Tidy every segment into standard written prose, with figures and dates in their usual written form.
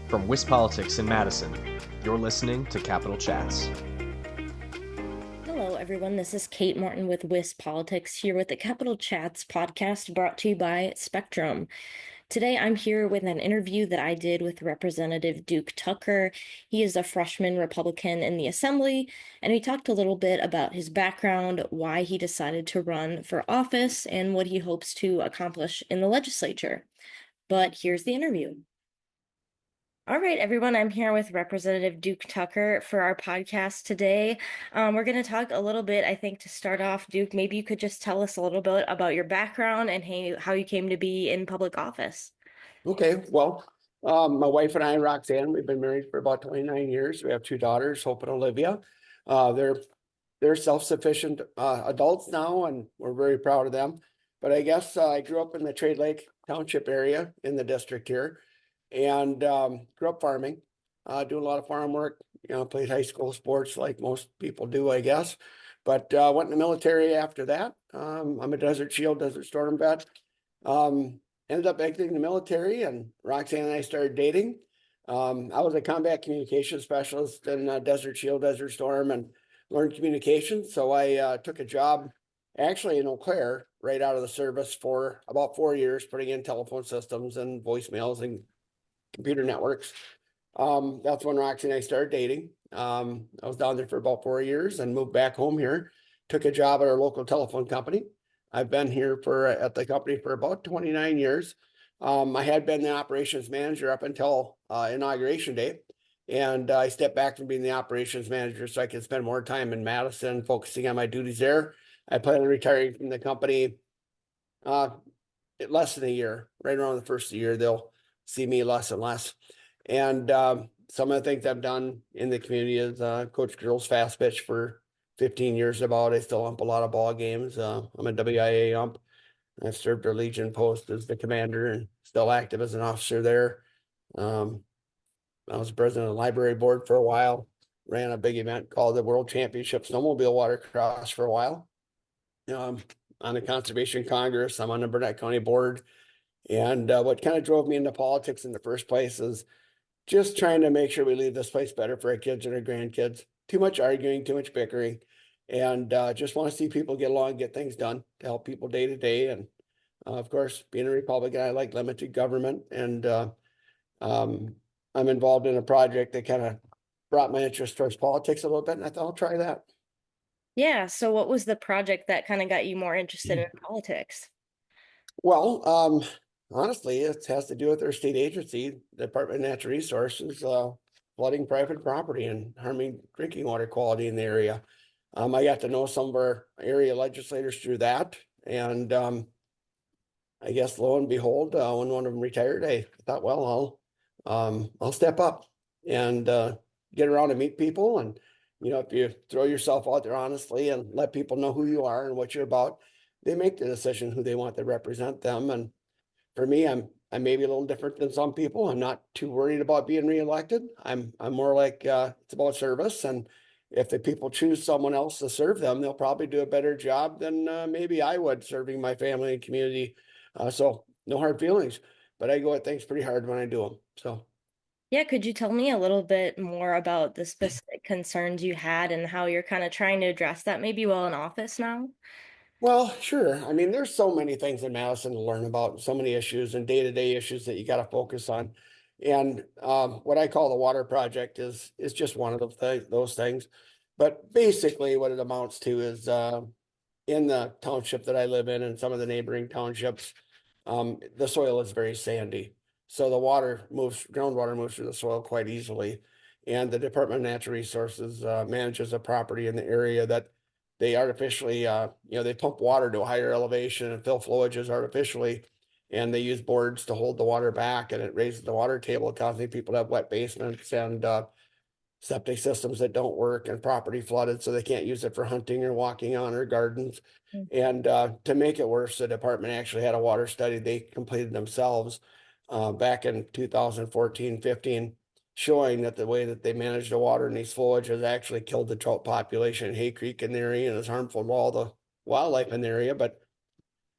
From WisPolitics in Madison, you're listening to Capital Chats. Hello, everyone. This is Kate Martin with WisPolitics here with the Capital Chats podcast brought to you by Spectrum. Today, I'm here with an interview that I did with Representative Duke Tucker. He is a freshman Republican in the Assembly, and we talked a little bit about his background, why he decided to run for office, and what he hopes to accomplish in the legislature. But here's the interview. All right, everyone, I'm here with Representative Duke Tucker for our podcast today. We're going to talk a little bit, I think, to start off, Duke, maybe you could just tell us a little bit about your background and how you came to be in public office. Okay, well, my wife and I, Roxanne, we've been married for about 29 years. We have two daughters, Hope and Olivia. They're self-sufficient adults now, and we're very proud of them. But I guess I grew up in the Trade Lake Township area in the district here, and grew up farming, doing a lot of farm work. Played high school sports like most people do, I guess. But went in the military after that. I'm a Desert Shield, Desert Storm vet. Ended up exiting the military, and Roxanne and I started dating. I was a combat communication specialist in Desert Shield, Desert Storm, and learned communication. So I took a job actually in Eau Claire right out of the service for about 4 years, putting in telephone systems and voicemails and computer networks. That's when Roxanne and I started dating. I was down there for about 4 years and moved back home here. Took a job at our local telephone company. I've been here at the company for about 29 years. I had been the operations manager up until inauguration day, and I stepped back from being the operations manager so I could spend more time in Madison, focusing on my duties there. I plan on retiring from the company less than a year. Right around the first of the year, they'll see me less and less. And some of the things I've done in the community is coach girls fast pitch for 15 years about. I still ump a lot of ball games. I'm a WIA ump. I've served our Legion post as the commander and still active as an officer there. I was president of the library board for a while, ran a big event called the World Championship Snowmobile Watercross for a while. On the Conservation Congress, I'm on the Burnett County Board. And what kind of drove me into politics in the first place is just trying to make sure we leave this place better for our kids and our grandkids. Too much arguing, too much bickering, and just want to see people get along, get things done to help people day to day. And of course, being a Republican, I like limited government, and I'm involved in a project that kind of brought my interest towards politics a little bit, and I thought I'll try that. Yeah, so what was the project that kind of got you more interested in politics? Well, honestly, it has to do with our state agency, Department of Natural Resources, flooding private property and harming drinking water quality in the area. I got to know some of our area legislators through that, and I guess lo and behold, when one of them retired, I thought, well, I'll step up and get around and meet people. And if you throw yourself out there honestly and let people know who you are and what you're about, they make the decision who they want to represent them. And for me, I'm maybe a little different than some people. I'm not too worried about being reelected. I'm more like it's about service, and if the people choose someone else to serve them, they'll probably do a better job than maybe I would serving my family and community. So no hard feelings, but I go at things pretty hard when I do them. So. Yeah, could you tell me a little bit more about the specific concerns you had and how you're kind of trying to address that maybe while in office now? Well, sure. I mean, there's so many things in Madison to learn about, so many issues and day-to-day issues that you got to focus on. And what I call the water project is just one of those things. But basically what it amounts to is in the township that I live in and some of the neighboring townships, the soil is very sandy. So the groundwater moves through the soil quite easily. And the Department of Natural Resources manages a property in the area that they artificially, they pump water to a higher elevation and fill flowages artificially. And they use boards to hold the water back, and it raises the water table, causing people to have wet basements and septic systems that don't work and property flooded, so they can't use it for hunting or walking on or gardens. And to make it worse, the department actually had a water study they completed themselves back in 2014-15, showing that the way that they manage the water in these flowage has actually killed the trout population in Hay Creek in the area and is harmful to all the wildlife in the area. But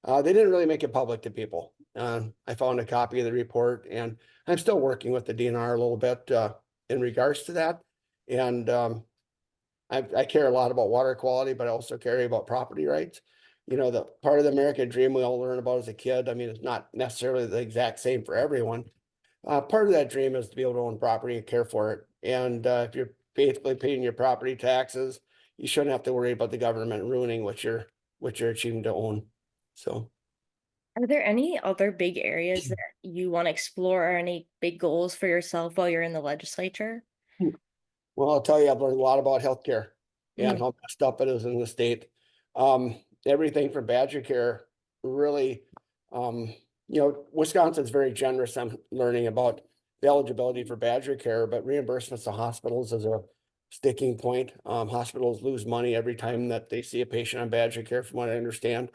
they didn't really make it public to people. I found a copy of the report, and I'm still working with the DNR a little bit in regards to that. And I care a lot about water quality, but I also care about property rights. You know, the part of the American dream we all learn about as a kid. I mean, it's not necessarily the exact same for everyone. Part of that dream is to be able to own property and care for it. And if you're faithfully paying your property taxes, you shouldn't have to worry about the government ruining what you're achieving to own. So, Are there any other big areas that you want to explore or any big goals for yourself while you're in the legislature? well, I'll tell you, I've learned a lot about healthcare and Mm, how messed up it is in the state. Um, Everything from Badger Care really, um, you know, Wisconsin's very generous. I'm learning about the eligibility for Badger Care, but reimbursements to hospitals is a sticking point. Hospitals lose money every time that they see a patient on Badger Care, from what I understand.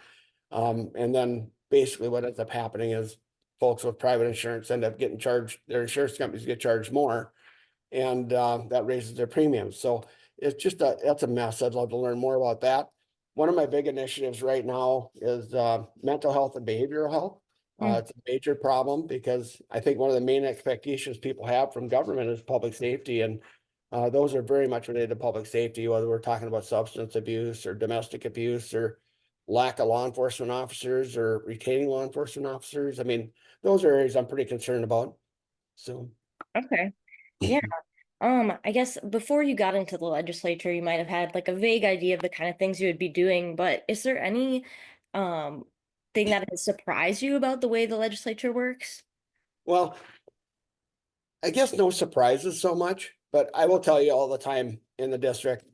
And then basically what ends up happening is folks with private insurance end up getting charged, their insurance companies get charged more, and that raises their premiums. So it's just that's a mess. I'd love to learn more about that. One of my big initiatives right now is mental health and behavioral health. mm. It's a major problem because I think one of the main expectations people have from government is public safety, and those are very much related to public safety, whether we're talking about substance abuse or domestic abuse or lack of law enforcement officers or retaining law enforcement officers. I mean, those are areas I'm pretty concerned about. So. Okay. Yeah. I guess before you got into the legislature, you might have had like a vague idea of the kind of things you would be doing, but is there any um thing that has surprised you about the way the legislature works? Well, I guess no surprises so much, but I will tell you all the time in the district.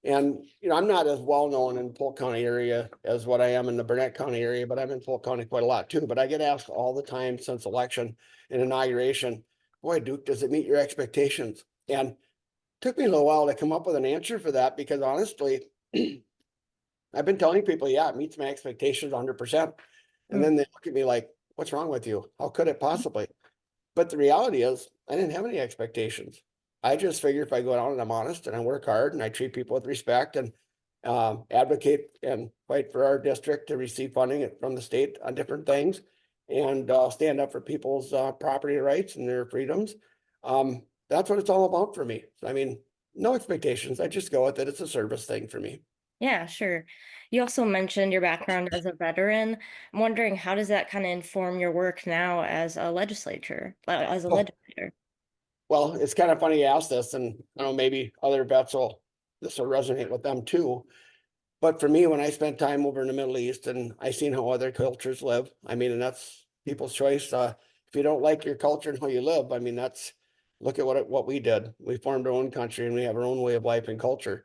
And, you know, I'm not as well known in Polk County area as what I am in the Burnett County area, but I'm in Polk County quite a lot too. But I get asked all the time since election and inauguration, boy, Duke, does it meet your expectations? And it took me a little while to come up with an answer for that because honestly, I've been telling people, yeah, it meets my expectations 100%. And Mm. then they look at me like, what's wrong with you? How could it possibly? But the reality is, I didn't have any expectations. I just figure if I go out and I'm honest and I work hard and I treat people with respect and advocate and fight for our district to receive funding from the state on different things and stand up for people's property rights and their freedoms. That's what it's all about for me. I mean, no expectations. I just go with it. It's a service thing for me. Yeah, sure. You also mentioned your background as a veteran. I'm wondering how does that kind of inform your work now as a as a Oh, legislator? well, it's kind of funny you ask this, and I don't know, maybe other vets will, this will resonate with them too. But for me, when I spent time over in the Middle East and I seen how other cultures live, I mean, and that's people's choice. If you don't like your culture and how you live, I mean, that's look at what we did. We formed our own country and we have our own way of life and culture.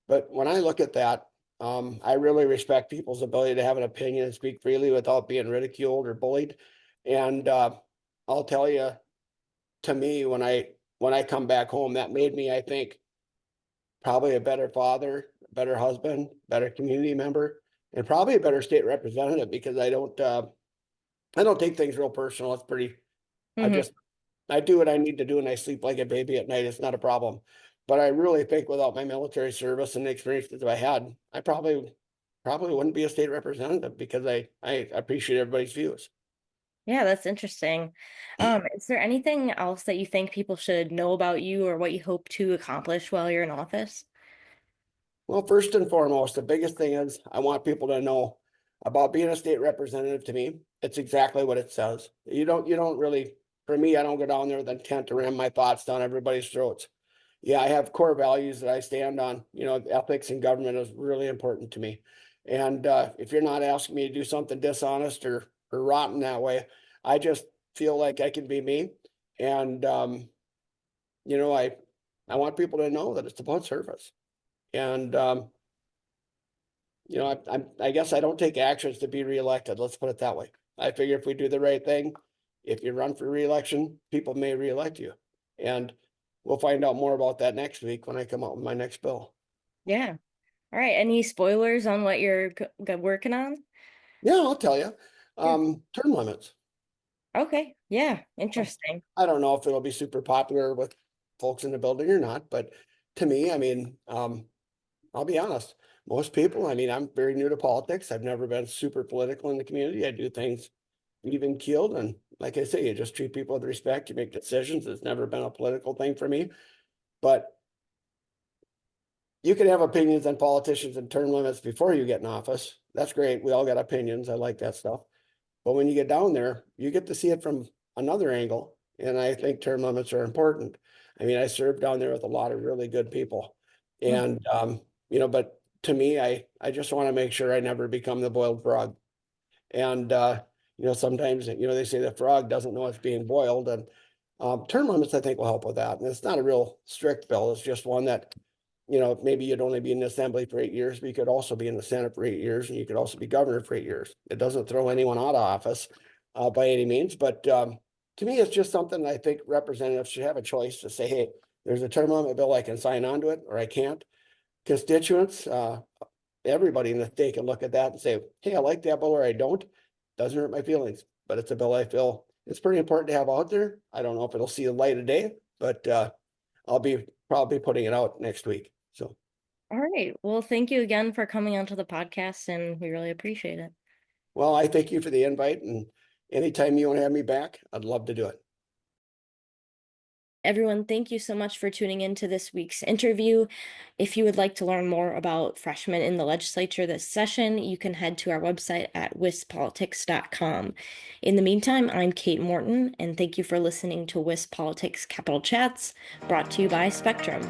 But when I look at that, I really respect people's ability to have an opinion and speak freely without being ridiculed or bullied. And I'll tell you, to me, when I come back home, that made me, I think, probably a better father, better husband, better community member, and probably a better state representative because I don't take things real personal. It's pretty I Hmm. just I do what I need to do and I sleep like a baby at night. It's not a problem. But I really think without my military service and the experiences that I had, I probably wouldn't be a state representative because I appreciate everybody's views. Yeah, that's interesting. Is there anything else that you think people should know about you or what you hope to accomplish while you're in office? Well, first and foremost, the biggest thing is I want people to know about being a state representative to me. It's exactly what it says. You don't really, for me, I don't go down there with intent to ram my thoughts down everybody's throats. Yeah, I have core values that I stand on. You know, ethics and government is really important to me. And if you're not asking me to do something dishonest or rotten that way, I just feel like I can be me. And you know, I want people to know that it's about service. And you know, I guess I don't take actions to be reelected. Let's put it that way. I figure if we do the right thing, if you run for reelection, people may reelect you. And we'll find out more about that next week when I come out with my next bill. Yeah. All right. Any spoilers on what you're working on? Yeah, I'll tell you. Yeah. Term limits. Okay. Yeah. Oh, Interesting. I don't know if it'll be super popular with folks in the building or not, but to me, I mean, I'll be honest. Most people, I mean, I'm very new to politics. I've never been super political in the community. I do things even keeled. And like I say, you just treat people with respect, you make decisions. It's never been a political thing for me, but you can have opinions on politicians and term limits before you get in office. That's great. We all got opinions. I like that stuff. But when you get down there, you get to see it from another angle. And I think term limits are important. I mean, I served down there with a lot of really good people. And, but to me, I just want to make sure I never become the boiled frog. And, sometimes, they say the frog doesn't know it's being boiled. And term limits, I think, will help with that. And it's not a real strict bill. It's just one that, maybe you'd only be in the assembly for 8 years, but you could also be in the Senate for 8 years, and you could also be governor for 8 years. It doesn't throw anyone out of office by any means, but to me, it's just something that I think representatives should have a choice to say, hey, there's a term limit bill, I can sign on to it, or I can't. Constituents, everybody in the state can look at that and say, hey, I like that bill or I don't. Doesn't hurt my feelings, but it's a bill I feel it's pretty important to have out there. I don't know if it'll see the light of day, but I'll be probably putting it out next week. So, All right. Well, thank you again for coming onto the podcast, and we really appreciate it. well, I thank you for the invite, and anytime you want to have me back, I'd love to do it. Everyone, thank you so much for tuning in to this week's interview. If you would like to learn more about freshmen in the legislature this session, you can head to our website at wispolitics.com. In the meantime, I'm Kate Morton, and thank you for listening to WIS Politics Capital Chats, brought to you by Spectrum.